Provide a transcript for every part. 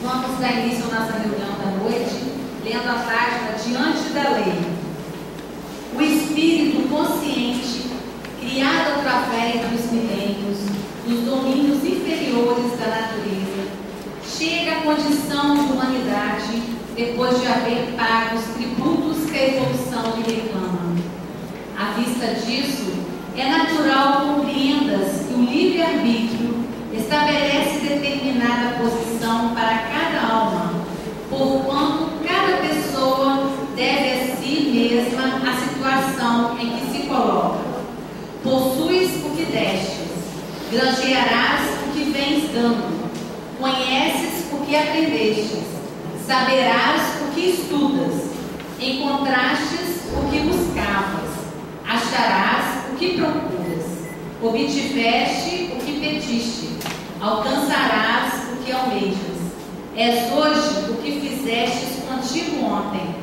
Vamos dar início à nossa reunião da noite, lendo a página Diante da Lei. O espírito consciente, criado através dos milênios, dos domínios inferiores da natureza, chega à condição de humanidade depois de haver pago os tributos que a evolução lhe reclama. À vista disso, é natural compreendas que o livre-arbítrio estabelece determinada posição para cada alma, porquanto cada pessoa deve a si mesma a situação em que se coloca. Possuis o que destes, granjearás o que vens dando, conheces o que aprendestes, saberás o que estudas, encontrastes o que buscavas, acharás o que procuras, obtiveste o que pediste, alcançarás o que almejas. És hoje o que fizestes contigo ontem,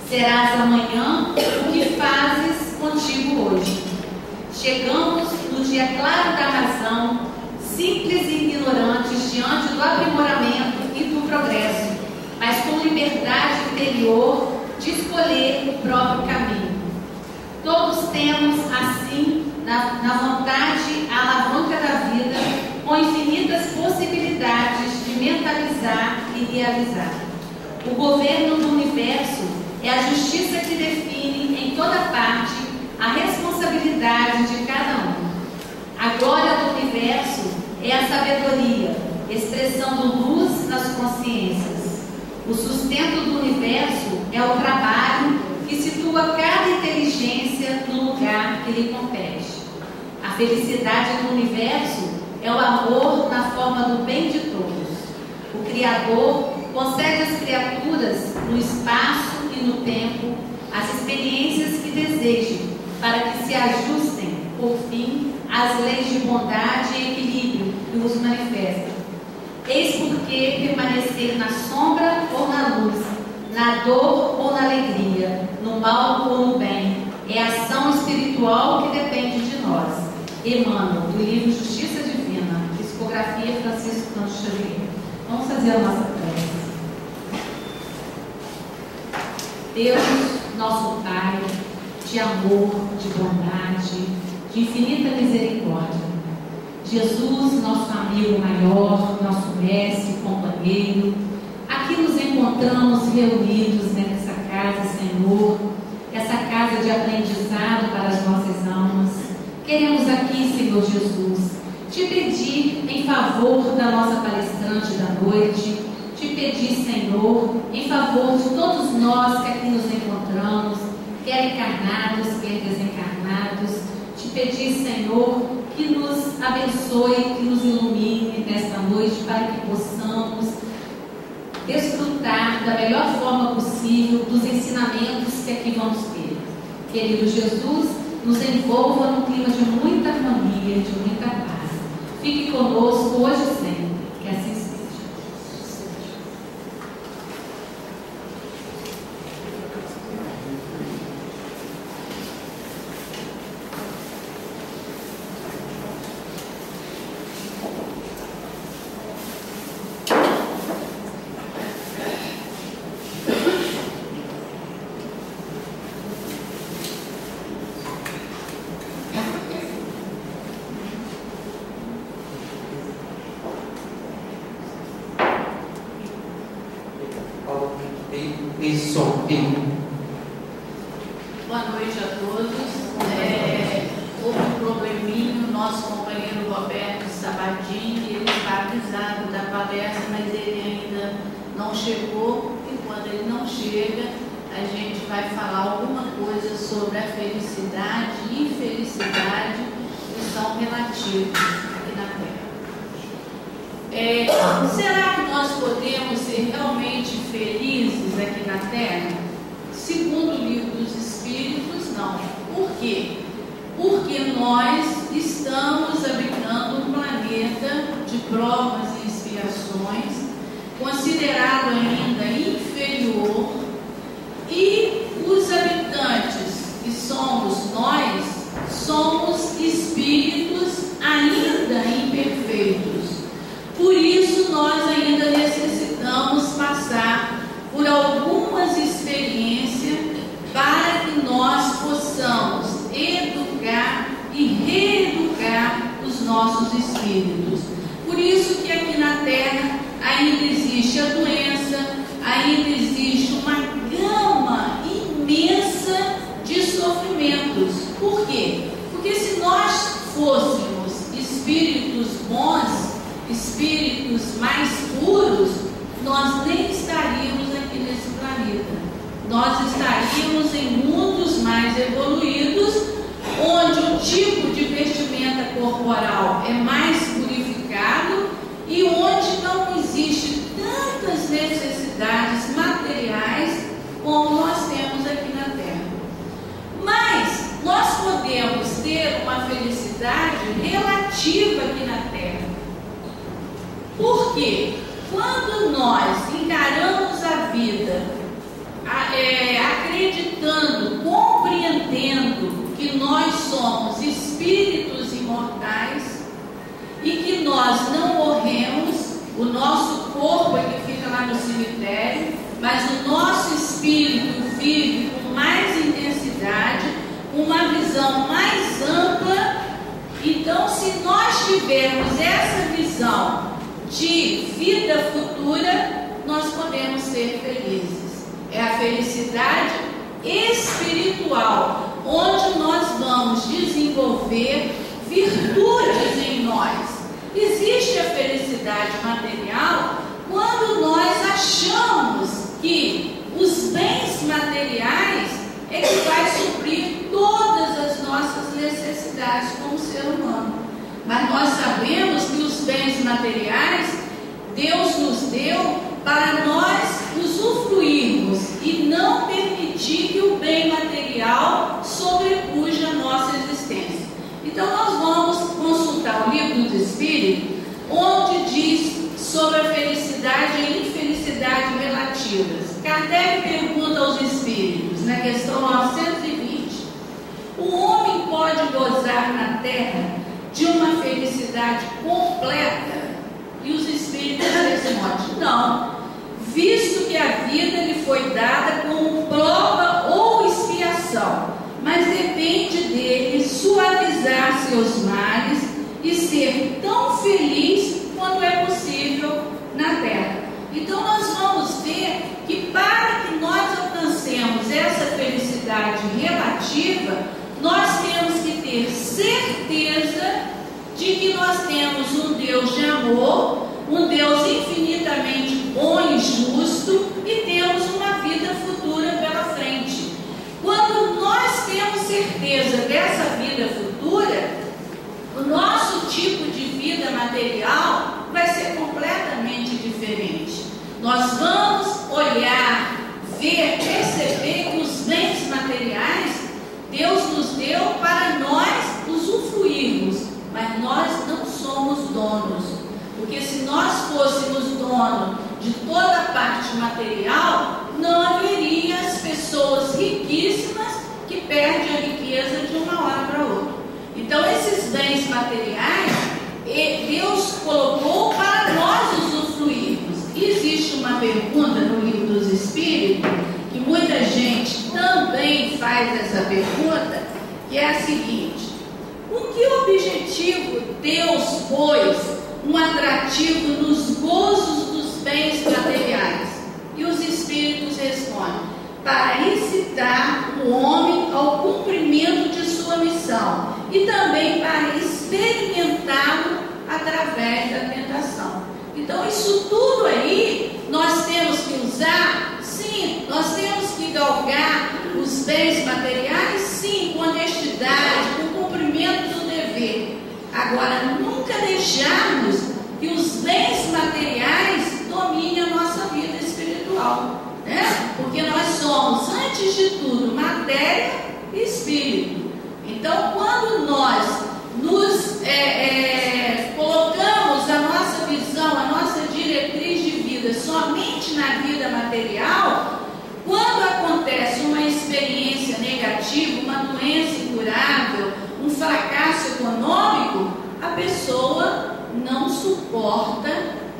serás amanhã o que fazes contigo hoje. Chegamos no dia claro da razão, simples e ignorantes diante do aprimoramento e do progresso, mas com liberdade interior de escolher o próprio caminho. Todos temos, assim, na vontade, a alavanca da vida, com infinitas possibilidades de mentalizar e realizar. O governo do universo é a justiça que define em toda parte a responsabilidade de cada um. A glória do universo é a sabedoria, expressando luz nas consciências. O sustento do universo é o trabalho que situa cada inteligência no lugar que lhe compete. A felicidade do universo é o amor na forma do bem de todos. O Criador concede às criaturas, no espaço e no tempo, as experiências que desejem, para que se ajustem, por fim, às leis de bondade e equilíbrio que os manifestam. Eis porque permanecer na sombra ou na luz, na dor ou na alegria, no mal ou no bem, é ação espiritual que depende de nós. Emmanuel, do livro Justiça Divina, psicografia Francisco Cândido Xavier. Vamos fazer a nossa prece. Deus, nosso Pai, de amor, de bondade, de infinita misericórdia. Jesus, nosso amigo maior, nosso mestre, companheiro, aqui nos encontramos reunidos nessa casa, Senhor, essa casa de aprendizado para as nossas almas. Queremos aqui, Senhor Jesus, te pedir em favor da nossa palestrante da noite, te pedir, Senhor, em favor de todos nós que aqui nos encontramos, quer encarnados, quer desencarnados, te pedir, Senhor, que nos abençoe, que nos ilumine nesta noite para que possamos desfrutar da melhor forma possível dos ensinamentos que aqui vamos ter. Querido Jesus, nos envolva num clima de muita harmonia, de muita paz. Fique conosco hoje e sempre, que assim seja. Boa noite a todos. Houve um probleminho, nosso companheiro Roberto Sabadini, ele está avisado da palestra, mas ele ainda não chegou, e quando ele não chega, a gente vai falar alguma coisa sobre a felicidade e infelicidade que são relativos aqui na Terra. Será que nós podemos ser realmente felizes aqui na Terra? Segundo o livro dos Espíritos, não. Por quê? Porque nós estamos habitando um planeta de provas e expiações, considerado ainda inferior, e os habitantes, que somos nós, somos espíritos ainda imperfeitos. Por isso nós ainda necessitamos nós nem estaríamos aqui nesse planeta. Nós estaríamos em mundos mais evoluídos, onde o tipo de vestimenta corporal é mais purificado e onde não existe tantas necessidades materiais como nós temos aqui na Terra. Mas nós podemos ter uma felicidade relativa aqui na Terra. Por quê? Quando nós encaramos a vida acreditando, compreendendo que nós somos espíritos imortais e que nós não morremos, o nosso corpo é que fica lá no cemitério, mas o nosso espírito vive com mais intensidade, com uma visão mais ampla. Então, se nós tivermos essa visão de vida futura, nós podemos ser felizes. É a felicidade espiritual, onde nós vamos desenvolver virtudes em nós. Existe a felicidade material quando nós achamos que os bens materiais é que vai suprir todas as nossas necessidades como ser humano. Mas nós sabemos que os bens materiais Deus nos deu para nós usufruirmos e não permitir que o bem material sobrepuja a nossa existência. Então nós vamos consultar o Livro dos Espíritos, onde diz sobre a felicidade e infelicidade relativas. Kardec pergunta aos Espíritos, na questão 920, o homem pode gozar na Terra de uma felicidade completa? E os Espíritos respondem, não, visto que a vida lhe foi dada como prova ou expiação, mas depende dele suavizar seus males e ser tão feliz quanto é possível na Terra. Então nós vamos ver que para que nós alcancemos essa felicidade relativa, nós temos que ter certeza de que nós temos um Deus de amor, um Deus infinitamente bom e justo, e temos uma vida futura pela frente. Quando nós temos certeza dessa vida futura, o nosso tipo de vida material vai ser completamente diferente. Nós vamos olhar, ver, perceber que os bens materiais Deus nos deu para nós usufruirmos, mas nós não somos donos, porque se nós fôssemos dono de toda a parte material, não haveria as pessoas riquíssimas que perdem a riqueza de uma hora para outra. Então esses bens materiais, Deus colocou para nós usufruirmos. E existe uma pergunta no Livro dos Espíritos, que muita gente também faz essa pergunta, que é a seguinte: com que objetivo Deus pôs um atrativo nos gozos dos bens materiais? E os Espíritos respondem: para incitar o homem ao cumprimento de sua missão e também para experimentá-lo através da tentação. Então isso tudo aí nós temos que usar, sim, nós temos que galgar os bens materiais, sim, com honestidade, com cumprimento do dever. Agora, nunca deixarmos que os bens materiais dominem a nossa vida espiritual, né? Porque nós somos, antes de tudo, matéria e espírito. Então, quando nós nos colocamos a nossa visão, a nossa diretriz de vida somente na vida material, quando acontece uma experiência negativa, uma doença incurável, um fracasso econômico, a pessoa não suporta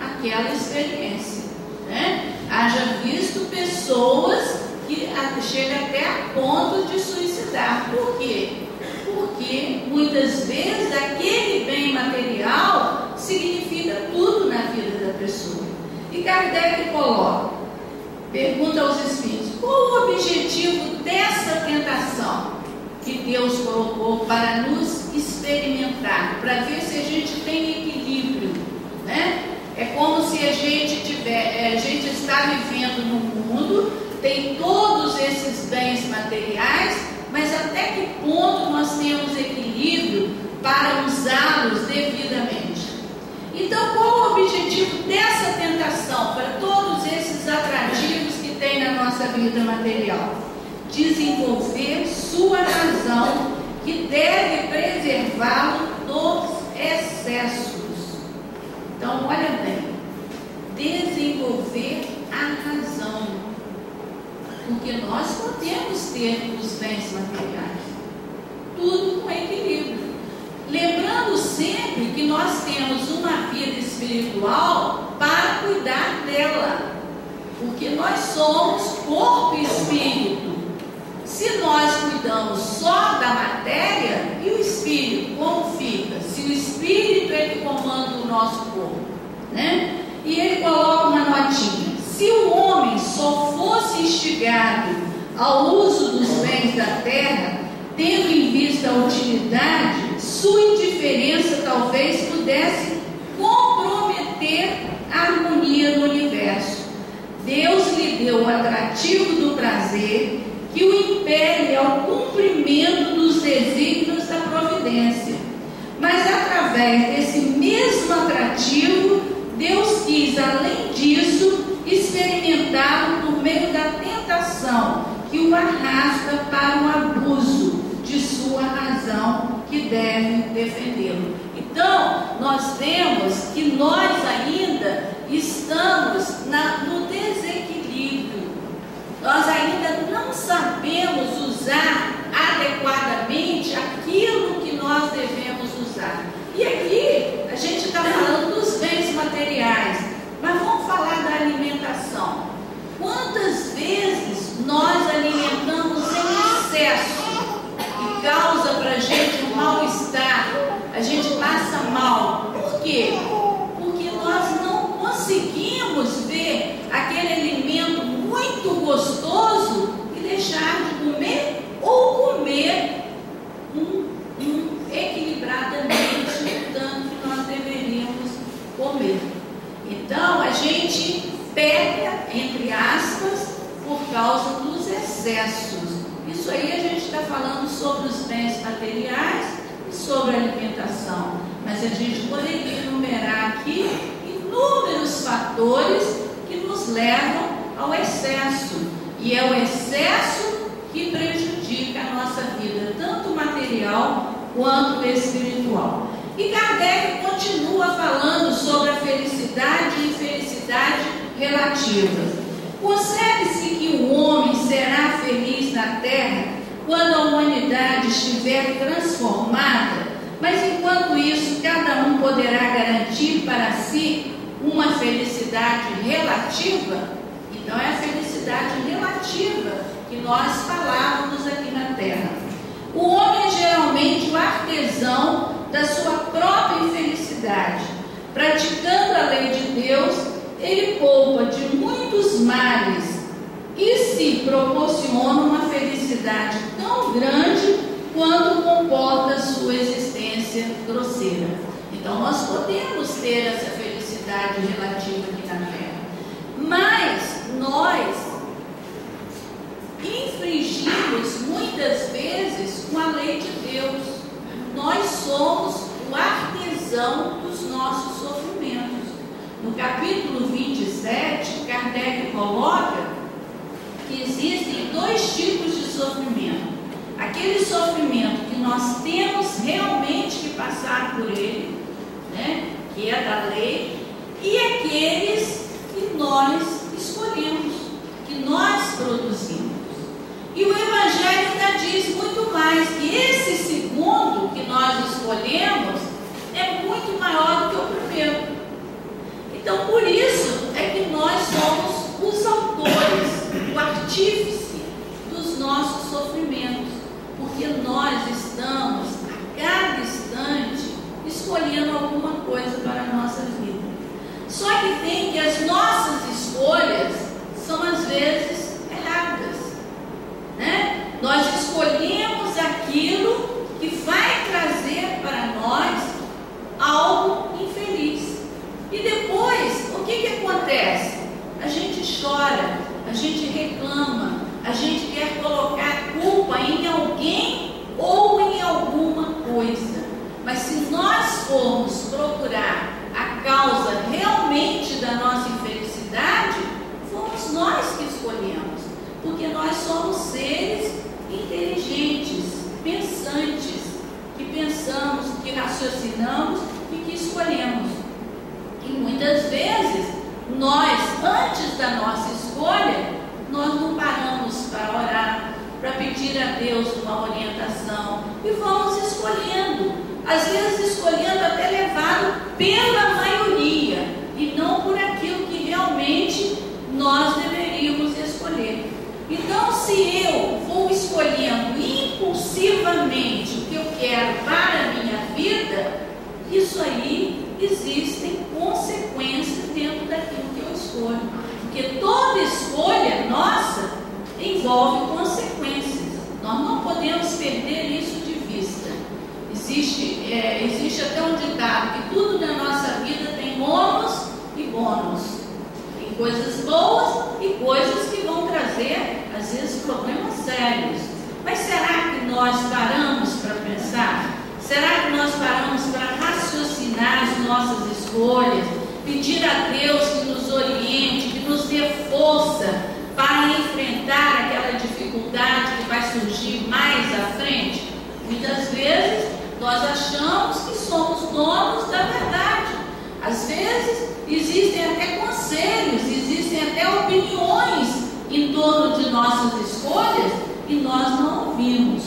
aquela experiência, né? Haja visto pessoas que chegam até a ponto de suicidar. Por quê? Porque muitas vezes aquele bem material significa tudo na vida da pessoa. E Kardec coloca, pergunta aos Espíritos, qual o objetivo dessa tentação que Deus colocou para nos experimentar, para ver se a gente tem equilíbrio, né? É como se a gente está vivendo no mundo, tem todos esses bens materiais, mas até que ponto nós temos equilíbrio para usá-los devidamente? Então, qual o objetivo dessa tentação para todos esses atrativos que tem na nossa vida material? Desenvolver sua razão, que deve preservá-lo dos excessos. Então, olha bem, desenvolver a razão, porque nós podemos ter os bens materiais, tudo com equilíbrio. Lembrando sempre que nós temos uma vida espiritual para cuidar dela, porque nós somos corpo e espírito. Se nós cuidamos só da matéria, e o espírito como fica? Se o espírito é que comanda o nosso corpo, né? E ele coloca uma notinha: se o homem só fosse instigado ao uso dos bens da terra, tendo em vista a utilidade, sua indiferença talvez pudesse comprometer a harmonia do universo. Deus lhe deu o atrativo do prazer, que o impele ao cumprimento dos desígnios da providência. Mas através desse mesmo atrativo, Deus quis, além disso, experimentá-lo por meio da tentação, que o arrasta para o abuso de sua razão, que deve defendê-lo. Então, nós vemos que nós ainda estamos no desequilíbrio. Nós ainda não sabemos usar adequadamente aquilo que nós devemos usar. E aqui a gente está falando dos bens materiais, mas vamos falar da alimentação. Quantas vezes nós alimentamos em excesso e causa para a gente um mal-estar, a gente passa mal? Por quê? Porque nós não conseguimos ver aquele alimento muito gostoso e deixar de comer, ou comer equilibradamente o tanto que nós deveríamos comer. Então a gente peca, entre aspas, por causa dos excessos. Isso aí a gente está falando sobre os bens materiais e sobre a alimentação, mas a gente poderia enumerar aqui inúmeros fatores que nos levam ao excesso, e é o excesso que prejudica a nossa vida, tanto material quanto espiritual. E Kardec continua falando sobre a felicidade e infelicidade relativas. Concebe-se que o homem será feliz na terra quando a humanidade estiver transformada, mas enquanto isso cada um poderá garantir para si uma felicidade relativa. Então é a felicidade relativa que nós falávamos aqui na terra. O homem é geralmente o artesão da sua própria infelicidade. Praticando a lei de Deus, ele poupa de muitos males e se proporciona uma felicidade tão grande quanto comporta a sua existência grosseira. Então nós podemos ter essa felicidade relativa aqui na terra, mas nós infringimos muitas vezes com a lei de Deus. Nós somos o artesão dos nossos sofrimentos. No capítulo 27, Kardec coloca que existem dois tipos de sofrimento: aquele sofrimento que nós temos realmente que passar por ele, né, que é da lei, e aqueles que nós escolhemos, que nós produzimos. E o Evangelho ainda diz muito mais, que esse segundo que nós escolhemos é muito maior do que o primeiro. Então, por isso é que nós somos os autores, o artífice dos nossos sofrimentos, porque nós estamos a cada instante escolhendo alguma coisa para a nossa vida. Só que tem que as nossas escolhas são às vezes erradas, né? Nós escolhemos aquilo que vai trazer para nós algo infeliz. E depois, o que gente reclama, a gente quer colocar a culpa em alguém ou em alguma coisa. Mas se nós formos procurar a causa realmente da nossa infelicidade, fomos nós que escolhemos, porque nós somos seres inteligentes, pensantes, que pensamos, que raciocinamos e que escolhemos. E muitas vezes, nós, antes da nossa escolha, nós não paramos para orar, para pedir a Deus uma orientação, e vamos escolhendo, às vezes escolhendo até levado pela maioria, e não por aquilo que realmente nós deveríamos escolher. Então, se eu vou escolhendo impulsivamente o que eu quero para a minha vida, isso aí existem consequências dentro daquilo que eu escolho. Porque toda escolha nossa envolve consequências. Nós não podemos perder isso de vista. Existe até um ditado que tudo na nossa vida tem ônus e bônus. Tem coisas boas e coisas que vão trazer, às vezes, problemas sérios. Mas será que nós paramos para pensar? Será que nós paramos para raciocinar as nossas escolhas? Pedir a Deus que nos oriente, que nos dê força para enfrentar aquela dificuldade que vai surgir mais à frente? Muitas vezes nós achamos que somos donos da verdade. Às vezes existem até conselhos, existem até opiniões em torno de nossas escolhas e nós não ouvimos,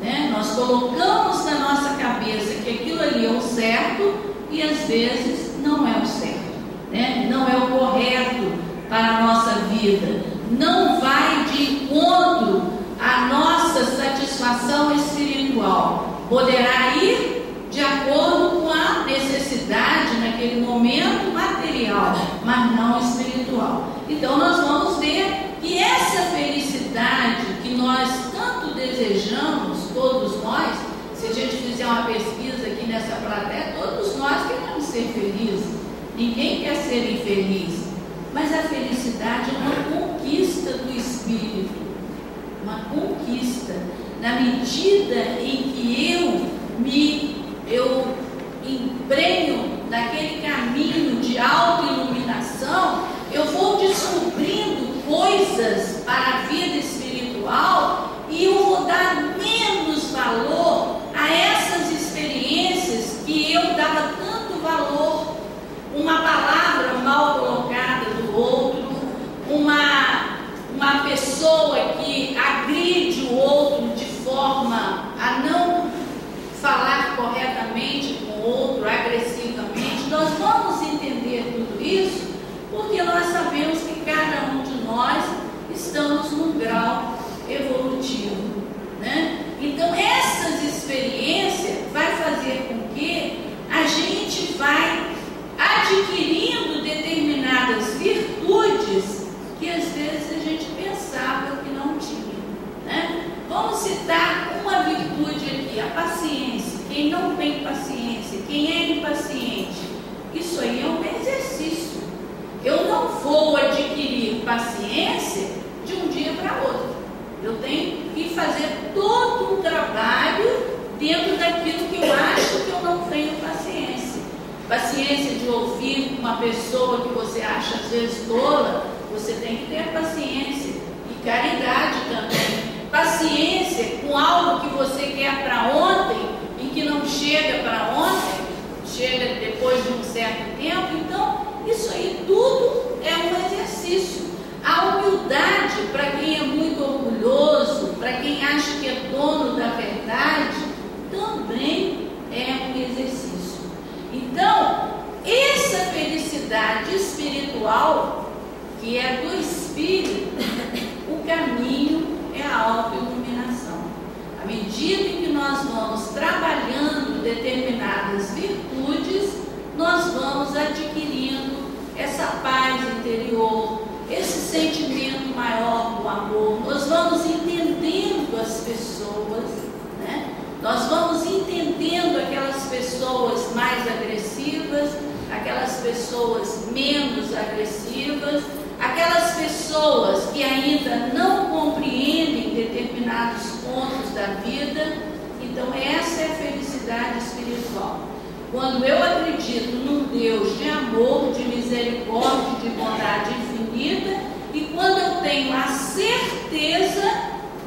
né? Nós colocamos na nossa cabeça que aquilo ali é o certo e às vezes não é o certo, né? Não é o correto para a nossa vida, não vai de encontro à nossa satisfação espiritual. Poderá ir de acordo com a necessidade naquele momento material, mas não espiritual. Então nós vamos ver que essa felicidade que nós tanto desejamos, todos nós, se a gente fizer uma pesquisa aqui nessa plateia, todos nós queremos ser felizes. Ninguém quer ser infeliz. Mas a felicidade é uma conquista do espírito. Uma conquista. Na medida em que eu emprenho naquele caminho de autoiluminação, eu vou descobrindo coisas para a vida espiritual e eu vou dar menos valor a essas experiências que eu dava tanto valor. Uma palavra mal colocada do outro, uma pessoa que agride o outro de forma a não falar corretamente com o outro, agressivamente. Nós vamos entender tudo isso porque nós sabemos que cada um de nós estamos num grau evolutivo, né? Então essas experiências vai fazer com que a gente vai adquirindo determinadas virtudes que às vezes a gente pensava que não tinha, né? Vamos citar uma virtude aqui, a paciência. Quem não tem paciência, quem é impaciente, isso aí é um exercício. Eu não vou adquirir paciência de um dia para outro. Eu tenho que fazer todo um trabalho dentro daquilo que eu acho que eu não tenho paciência. Paciência de ouvir uma pessoa que você acha às vezes tola, você tem que ter paciência. E caridade também. Paciência com algo que você quer para ontem e que não chega para ontem, chega depois de um certo tempo. Então, isso aí tudo é um exercício. A humildade, para quem é muito orgulhoso, para quem acha que é dono da verdade, também é um exercício. Então, essa felicidade espiritual, que é do espírito, o caminho é a autoiluminação. À medida em que nós vamos trabalhando determinadas virtudes, nós vamos adquirindo essa paz interior, esse sentimento maior do amor. Nós vamos entendendo as pessoas, né? Nós vamos entendendo aquelas pessoas mais agressivas, aquelas pessoas menos agressivas, aquelas pessoas que ainda ainda não compreendem determinados pontos da vida. Então essa é a felicidade espiritual. Quando eu acredito num Deus de amor, de misericórdia, de bondade infinita, e quando eu tenho a certeza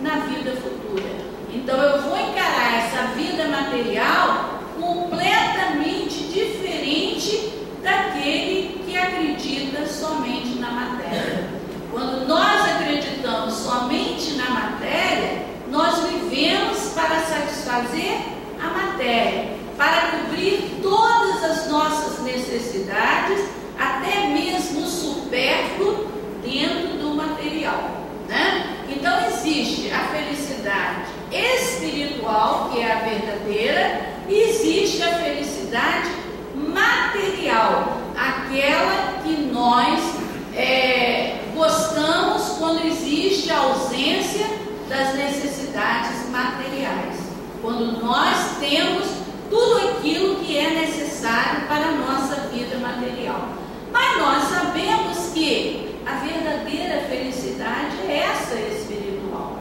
na vida futura. Então eu vou encarar essa vida material completamente diferente daquele que acredita somente na matéria. Quando nós acreditamos somente na matéria, nós vivemos para satisfazer a matéria, para cobrir todas as nossas necessidades, até mesmo o supérfluo dentro do material, né? Então existe a felicidade espiritual, que é a verdadeira, e existe a felicidade material, aquela que nós gostamos quando existe a ausência das necessidades materiais, quando nós temos tudo aquilo que é necessário para a nossa vida material. Mas nós sabemos que a verdadeira felicidade é essa espiritual,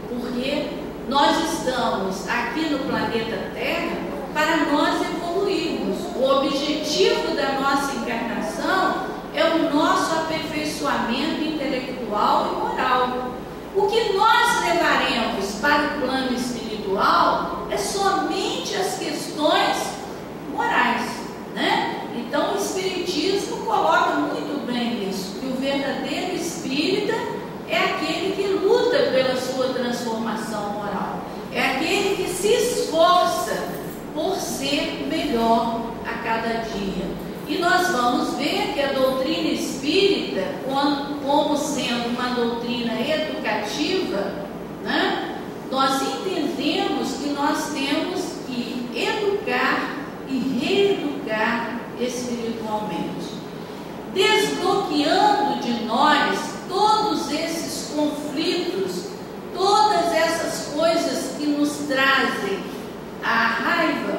porque nós estamos aqui no planeta Terra para nós evoluirmos. O objetivo da nossa encarnação é o nosso aperfeiçoamento intelectual e moral. O que nós levaremos para o plano espiritual é somente as questões morais, né? Então o Espiritismo coloca muito bem isso, que o verdadeiro espírita é aquele que luta pela sua transformação moral, é aquele que se esforça por ser melhor a cada dia. E nós vamos ver que a doutrina espírita, como sendo uma doutrina educativa, né, nós entendemos que nós temos que educar e reeducar espiritualmente, desbloqueando de nós todos esses conflitos, todas essas coisas que nos trazem a raiva,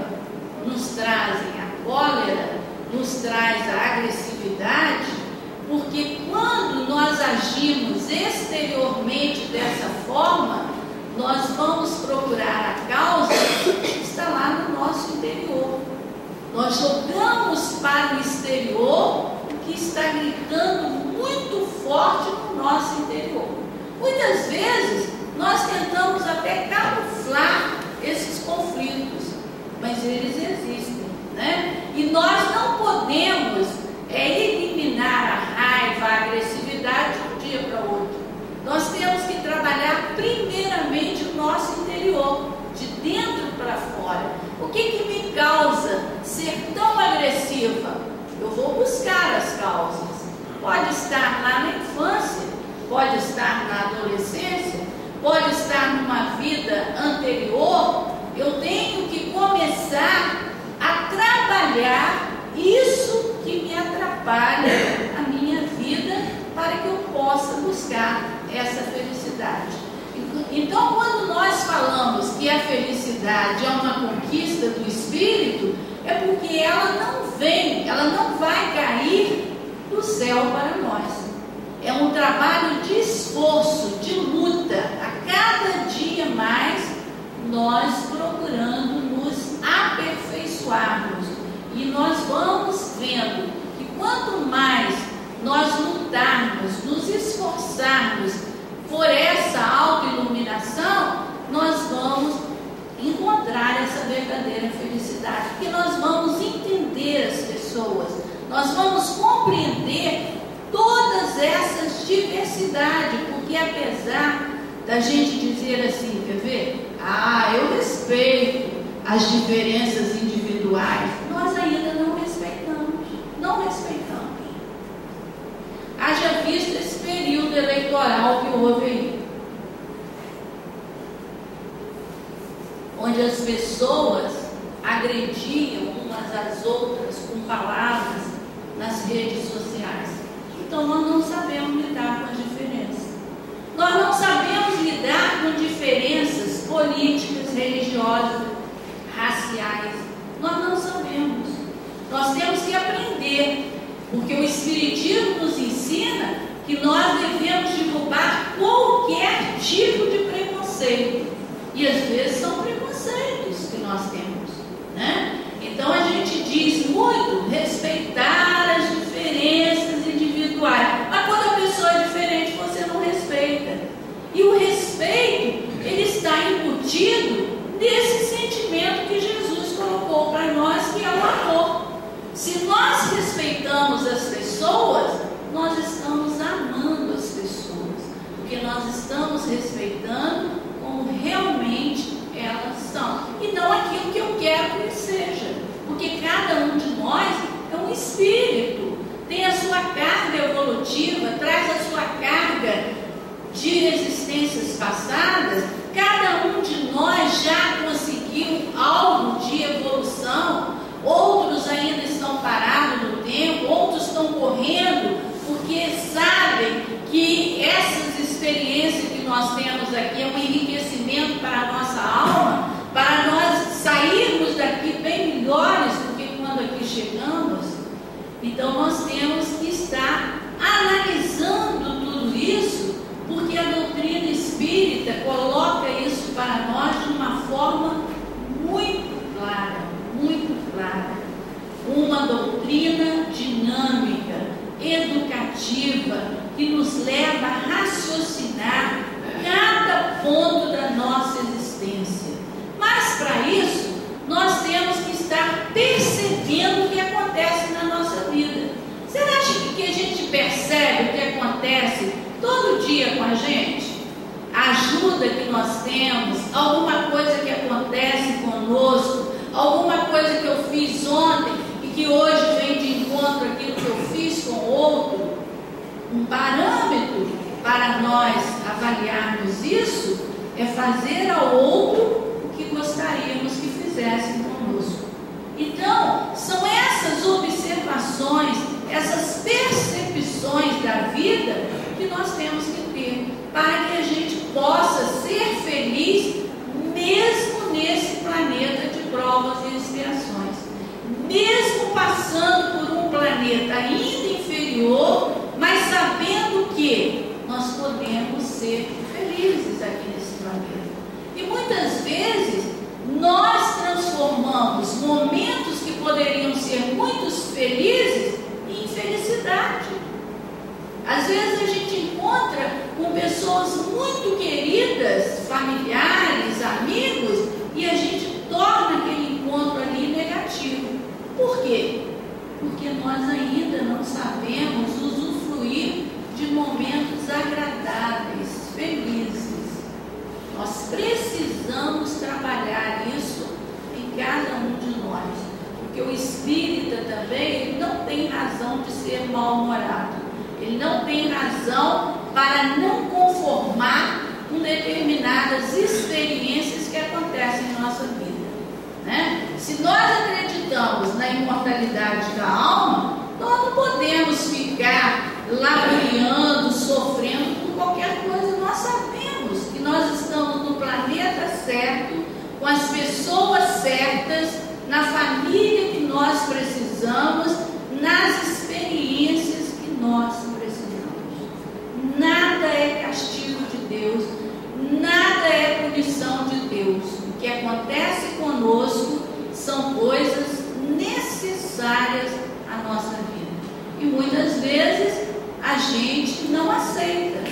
nos trazem a cólera, nos traz a agressividade, porque quando nós agimos exteriormente dessa forma, nós vamos procurar a causa que está lá no nosso interior. Nós jogamos para o exterior o que está gritando muito forte no nosso interior. Muitas vezes nós tentamos até camuflar esses conflitos, mas eles existem, né? E nós não podemos eliminar a raiva, a agressividade de um dia para o outro. Nós temos que trabalhar primeiramente o nosso interior, de dentro para fora. O que me causa ser tão agressiva? Eu vou buscar as causas. Pode estar lá na infância, pode estar na adolescência, pode estar numa vida anterior. Eu tenho que começar a trabalhar isso que me atrapalha a minha vida, para que eu possa buscar essa felicidade. Então, quando nós falamos que a felicidade é uma conquista do espírito, é porque ela não vai cair do céu para nós. É um trabalho de esforço, de luta, a cada dia mais nós procurando nos aperfeiçoarmos. E nós vamos vendo que quanto mais nós lutarmos, nos esforçarmos por essa autoiluminação, nós vamos encontrar essa verdadeira felicidade, porque nós vamos entender as pessoas, nós vamos compreender todas essas diversidades, porque apesar da gente dizer assim, quer ver? Eu respeito as diferenças individuais, nós ainda não respeitamos. Haja visto esse período eleitoral que houve aí, onde as pessoas agrediam umas às outras com palavras nas redes sociais. Então nós não sabemos lidar com as diferenças. Nós não sabemos lidar com diferenças políticas, religiosas, raciais. Nós não sabemos. Nós temos que aprender, porque o Espiritismo nos ensina que nós devemos derrubar E às vezes são preconceitos que nós temos, né? Então a gente diz muito respeitar as diferenças individuais, mas quando a pessoa é diferente você não respeita. E o respeito, ele está embutido nesse sentimento que Jesus colocou para nós, que é o amor. Se nós respeitamos as pessoas, nós estamos amando as pessoas, porque nós estamos respeitando como realmente elas são, e não aquilo que eu quero que seja, porque cada um de nós é um espírito, tem a sua carga evolutiva, traz a sua carga de existências passadas. Cada um de nós já conseguiu algo de evolução, outros ainda estão parados no tempo, outros estão correndo, porque sabem que essas experiências que nós temos aqui é um enriquecimento para a nossa alma, para nós sairmos daqui bem melhores do que quando aqui chegamos. Então nós temos que estar analisando tudo isso, porque a doutrina espírita coloca isso para nós de uma forma muito clara, muito clara. Uma doutrina dinâmica, educativa, que nos leva a raciocinar cada ponto da nossa existência. Mas para isso, nós temos que estar percebendo o que acontece na nossa vida. Você acha que a gente percebe o que acontece todo dia com a gente? A ajuda que nós temos, alguma coisa que acontece conosco, alguma coisa que eu fiz ontem e que hoje vem de encontro àquilo que eu fiz com outro. Um parâmetro para nós avaliarmos isso é fazer ao outro o que gostaríamos que fizessem conosco. Então, são essas observações, essas percepções da vida que nós temos que ter para que a gente possa ser feliz mesmo nesse planeta de provas e expiações, mesmo passando por um planeta ainda inferior, mas sabendo que nós podemos ser felizes aqui nesse planeta. E muitas vezes nós transformamos momentos que poderiam ser muito felizes em infelicidade. Às vezes a gente encontra com pessoas muito queridas, familiares, amigos, e a gente torna aquele encontro ali negativo. Por quê? Porque nós ainda não sabemos usufruir de momentos agradáveis, felizes. Nós precisamos trabalhar isso em cada um de nós, porque o espírita também ele não tem razão de ser mal-humorado, ele não tem razão para não conformar com determinadas experiências que acontecem em nossa vida, né? Se nós acreditamos na imortalidade da alma, nós não podemos ficar laboreando, sofrendo por qualquer coisa. Nós sabemos que nós estamos no planeta certo, com as pessoas certas, na família que nós precisamos, nas experiências que nós precisamos. Nada é castigo de Deus, nada é punição de Deus. O que acontece conosco são coisas necessárias à nossa vida. E muitas vezes a gente não aceita,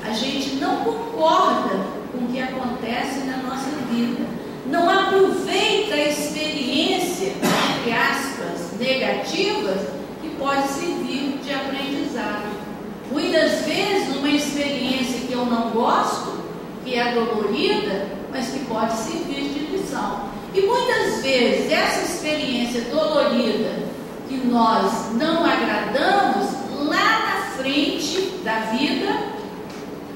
a gente não concorda com o que acontece na nossa vida, não aproveita a experiência, entre aspas, negativas, que pode servir de aprendizado. Muitas vezes uma experiência que eu não gosto, que é dolorida, mas que pode servir de lição. E muitas vezes essa experiência dolorida que nós não agradamos, lá na frente da vida,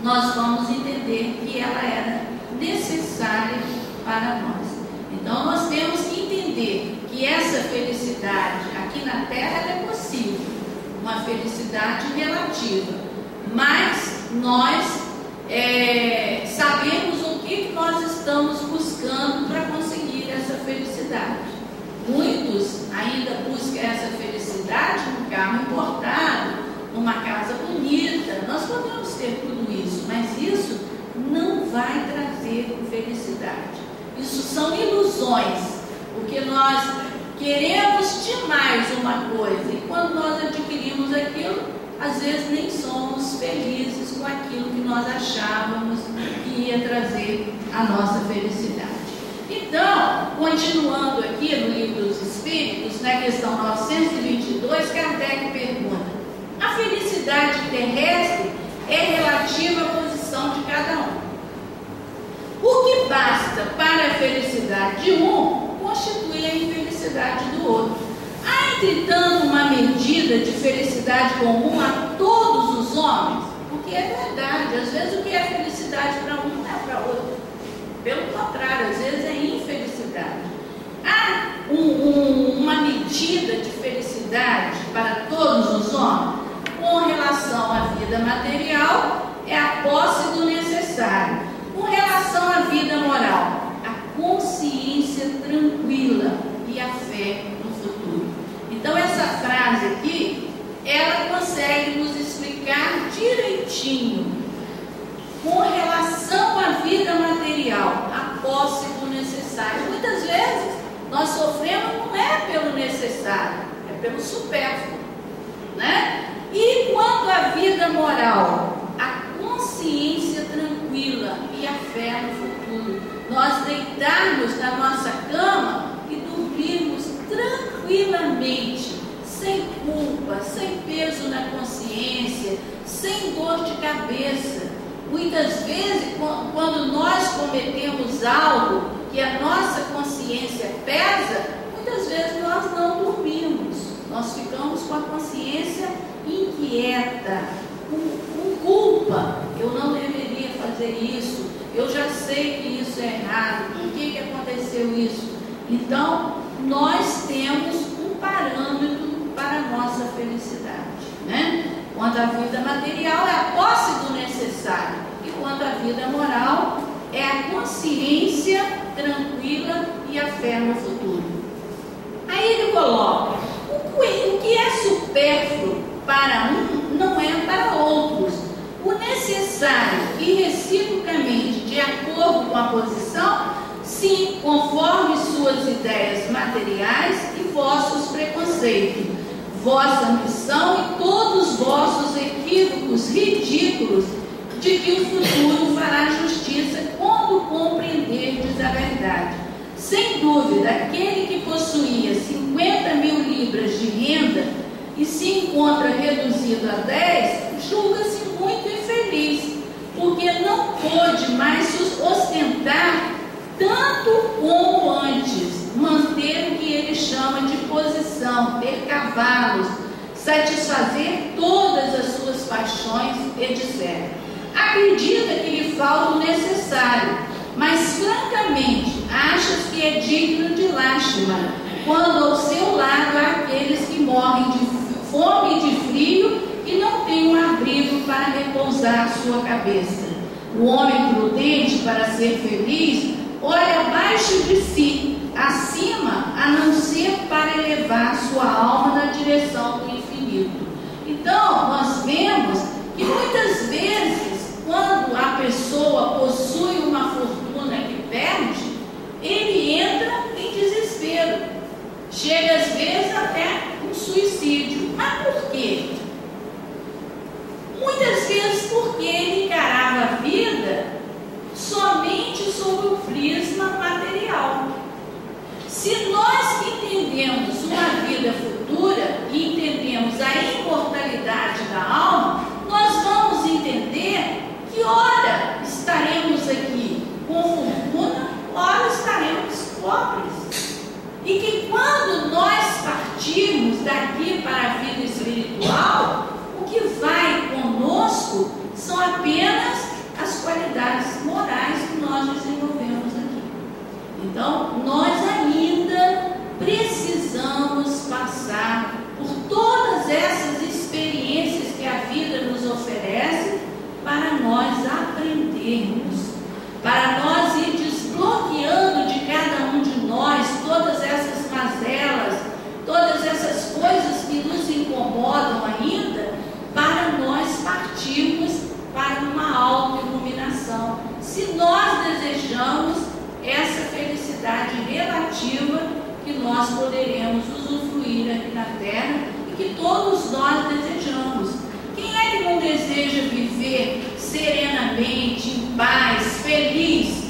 nós vamos entender que ela era necessária para nós. Então nós temos que entender que essa felicidade aqui na Terra ela é possível, uma felicidade relativa, mas nós sabemos o que nós estamos buscando para conseguir essa felicidade. Muitos ainda buscam essa felicidade num carro importado, numa casa bonita. Nós podemos ter tudo isso, mas isso não vai trazer prazer e felicidade. Isso são ilusões, porque nós queremos demais uma coisa e quando nós adquirimos aquilo, às vezes nem somos felizes com aquilo que nós achávamos que ia trazer a nossa felicidade. Então, continuando aqui no Livro dos Espíritos, na questão 922, Kardec pergunta: a felicidade terrestre é relativa à posição de cada um. O que basta para a felicidade de um constitui a infelicidade do outro. Há, entretanto, uma medida de felicidade comum a todos os homens? Porque é verdade, às vezes o que é felicidade para um não é para outro. Pelo contrário, às vezes é infelicidade. Há uma medida de felicidade para todos os homens? Com relação à vida material, é a posse do necessário. Com relação à vida moral, a consciência tranquila e a fé no futuro. Então, essa frase aqui, ela consegue nos explicar direitinho. Com relação à vida material, a posse do necessário. Muitas vezes, nós sofremos não é pelo necessário, é pelo supérfluo, né? E quanto à vida moral, a consciência tranquila e a fé no futuro. Nós deitarmos na nossa cama e dormirmos tranquilamente, sem culpa, sem peso na consciência, sem dor de cabeça. Muitas vezes, quando nós cometemos algo que a nossa consciência pesa, muitas vezes nós não dormimos. Nós ficamos com a consciência inquieta, com culpa. Eu não deveria fazer isso, eu já sei que isso é errado, por que aconteceu isso? Então, nós temos um parâmetro para a nossa felicidade, né? Quanto à vida material, é a posse do necessário, e quanto à vida moral, é a consciência tranquila e a fé no futuro. Aí ele coloca: o que é supérfluo para um não é para outros. O necessário e reciprocamente de acordo com a posição, sim, conforme suas ideias materiais e vossos preconceitos, vossa missão e todos os vossos equívocos ridículos de que o futuro fará justiça quando compreenderdes a verdade. Sem dúvida, aquele que possuía 50 mil libras de renda e se encontra reduzido a 10, julga-se muito infeliz, porque não pôde mais ostentar tanto como antes, manter o que ele chama de posição, ter cavalos, satisfazer todas as suas paixões, etc. Acredita que lhe falta o necessário, mas francamente achas que é digno de lástima quando ao seu lado há aqueles que morrem de fome e de frio e não têm um abrigo para repousar a sua cabeça. O homem prudente, para ser feliz, olha abaixo de si, acima, a não ser para elevar sua alma na direção do infinito. Então, nós vemos que muitas vezes, quando a pessoa possui uma fortuna que perde, ele entra em desespero. Chega às vezes até um suicídio. Mas por quê? Muitas vezes porque ele encarava a vida somente sob o prisma material. Se nós entendemos uma vida futura e entendemos a imortalidade da alma, nós vamos entender que ora estaremos aqui com fortuna, ora estaremos pobres. E que quando nós partirmos daqui para a vida espiritual, o que vai conosco são apenas as qualidades morais que nós desenvolvemos aqui. Então, nós ainda precisamos passar por todas essas experiências que a vida nos oferece para nós aprendermos, para nós ir desbloqueando de cada um de nós todas essas mazelas, todas essas coisas que nos incomodam ainda, para nós partirmos para uma autoiluminação. Se nós desejamos desejamos essa felicidade relativa que nós poderemos usufruir aqui na Terra e que todos nós desejamos. Quem é que não deseja viver serenamente, em paz, feliz,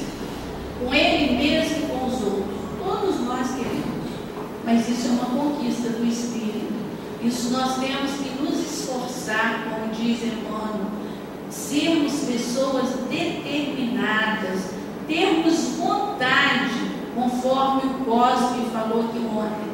com ele mesmo e com os outros? Todos nós queremos, mas isso é uma conquista do Espírito. Isso nós temos que nos esforçar, como diz Emmanuel, sermos pessoas determinadas, termos vontade, conforme o Cosme falou aqui ontem.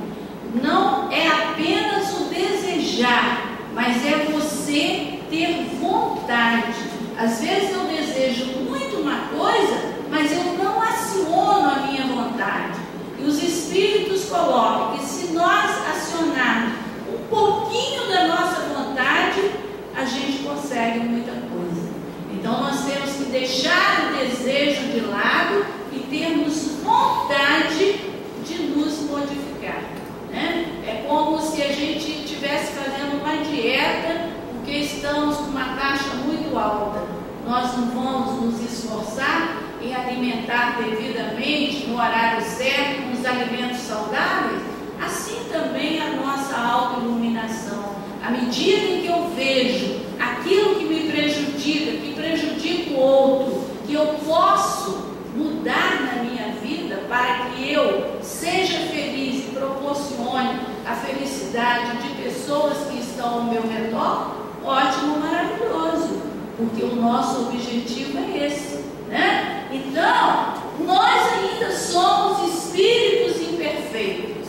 Não é apenas o desejar, mas é você ter vontade. Às vezes eu desejo muito uma coisa, mas eu não aciono a minha vontade. E os Espíritos colocam que se nós acionarmos um pouquinho da nossa vontade, a gente consegue muita coisa. Então nós temos que deixar o desejo de lado e termos vontade de nos modificar, né? É como se a gente estivesse fazendo uma dieta, porque estamos com uma taxa muito alta. Nós não vamos nos esforçar em alimentar devidamente, no horário certo, com os alimentos saudáveis. Assim também a nossa autoiluminação. À medida em que eu vejo aquilo que me prejudica, que prejudica o outro, que eu posso mudar na minha vida para que eu seja feliz e proporcione a felicidade de pessoas que estão ao meu redor, ótimo, maravilhoso, porque o nosso objetivo é esse, né? Então, nós ainda somos espíritos imperfeitos.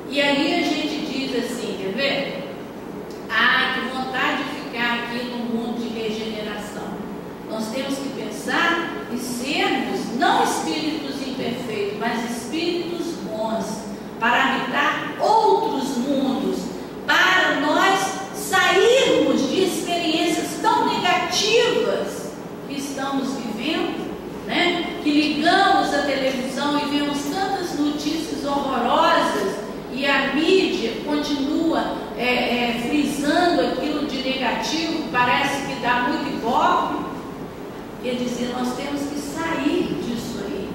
E aí a gente diz assim, quer ver? Ah, que vontade de ficar aqui no mundo de regeneração. Nós temos que pensar em sermos não espíritos imperfeitos, mas espíritos bons, para habitar outros mundos, para nós sairmos de experiências tão negativas que estamos vivendo, né? Que ligamos a televisão e vemos tantas notícias horrorosas e a mídia continua frisando aquilo de negativo, parece que dá muito ibope. Quer dizer, nós temos que sair disso aí.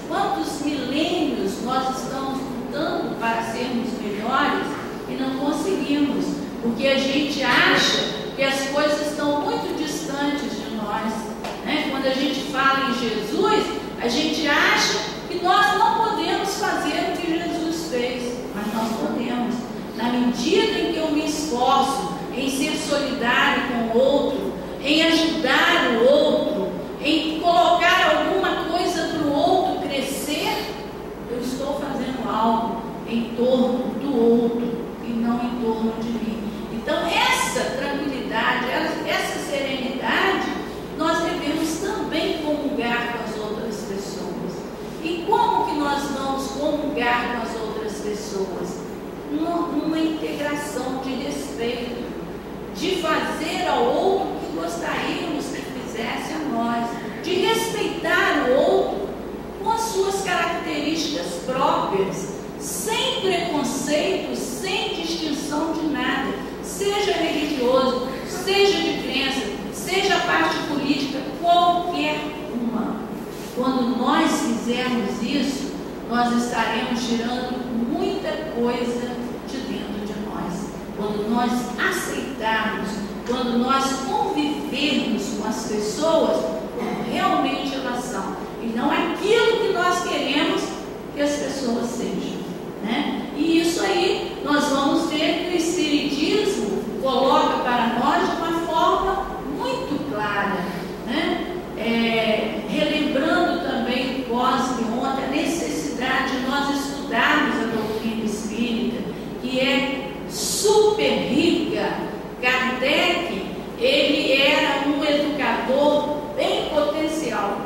Quantos milênios nós estamos lutando para sermos melhores e não conseguimos, porque a gente acha que as coisas estão muito distantes de nós, né? Quando a gente fala em Jesus, a gente acha que nós não podemos fazer o que Jesus fez, mas nós podemos. Na medida em que eu me esforço em ser solidário com o outro, em ajudar o outro, em colocar alguma coisa para o outro crescer, eu estou fazendo algo em torno do outro e não em torno de mim. Então essa tranquilidade, essa serenidade, nós devemos também comungar com as outras pessoas. E como que nós vamos comungar com as outras pessoas? Numa integração de respeito, de fazer ao outro o que gostaríamos que fizesse a nós, de respeitar o outro com as suas características próprias, sem preconceito, sem distinção de nada, seja religioso, seja de crença, seja parte política, qualquer uma. Quando nós fizermos isso, nós estaremos tirando muita coisa de dentro de nós. Quando nós aceitarmos, quando nós convivermos com as pessoas como realmente elas são, e não aquilo que nós queremos que as pessoas sejam, né? E isso aí nós vamos ver que o Espiritismo coloca para nós de uma forma muito clara, né? Relembrando também o Cosme ontem, a necessidade de nós estudarmos a doutrina espírita, que é super rica. Kardec, ele era um educador bem potencial.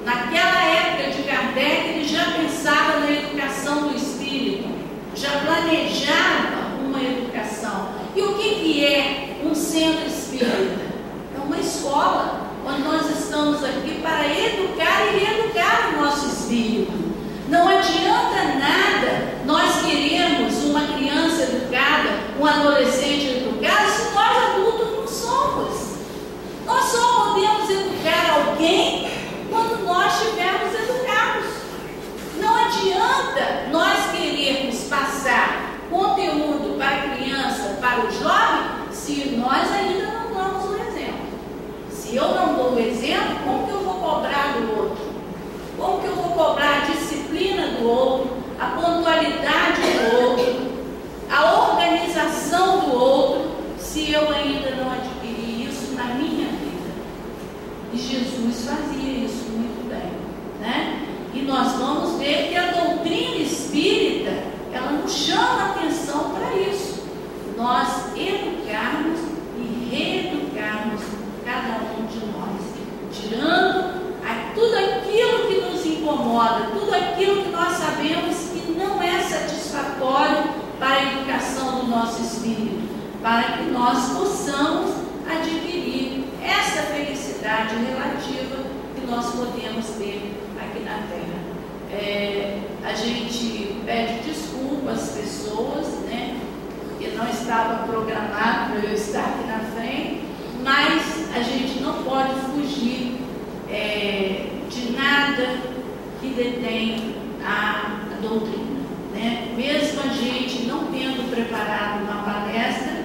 Naquela época de Kardec, ele já pensava na educação do espírito, já planejava uma educação. E o que é um centro espírita? É uma escola, onde nós estamos aqui para educar e reeducar o nosso espírito. Não adianta nada nós queremos uma criança educada, um adolescente educado, se nós adultos não somos. Nós só podemos educar alguém Se eu não dou o exemplo, como que eu vou cobrar do outro? Como que eu vou cobrar a disciplina do outro, a pontualidade do outro, a organização do outro, se eu ainda não adquiri isso na minha vida? E Jesus fazia isso muito bem, né? E nós vamos ver que a doutrina espírita, ela nos chama a atenção para isso. Nós educarmos e reeducarmos cada um de nós, tirando tudo aquilo que nos incomoda, tudo aquilo que nós sabemos que não é satisfatório para a educação do nosso espírito, para que nós possamos adquirir essa felicidade relativa que nós podemos ter aqui na Terra. A gente pede desculpa às pessoas, né? Porque não estava programado para eu estar aqui na frente, mas a gente não pode fugir de nada que detém a doutrina, né? Mesmo a gente não tendo preparado uma palestra,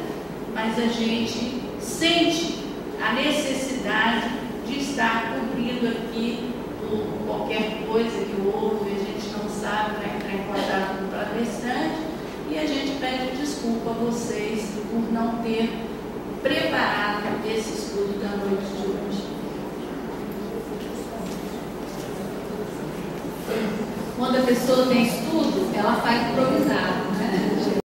mas a gente sente a necessidade de estar cobrindo aqui por qualquer coisa que houve, a gente não sabe, vai entrar em contato com o palestrante, e a gente pede desculpa a vocês por não ter preparado esse estudo da noite de hoje. Quando a pessoa tem estudo, ela faz improvisado.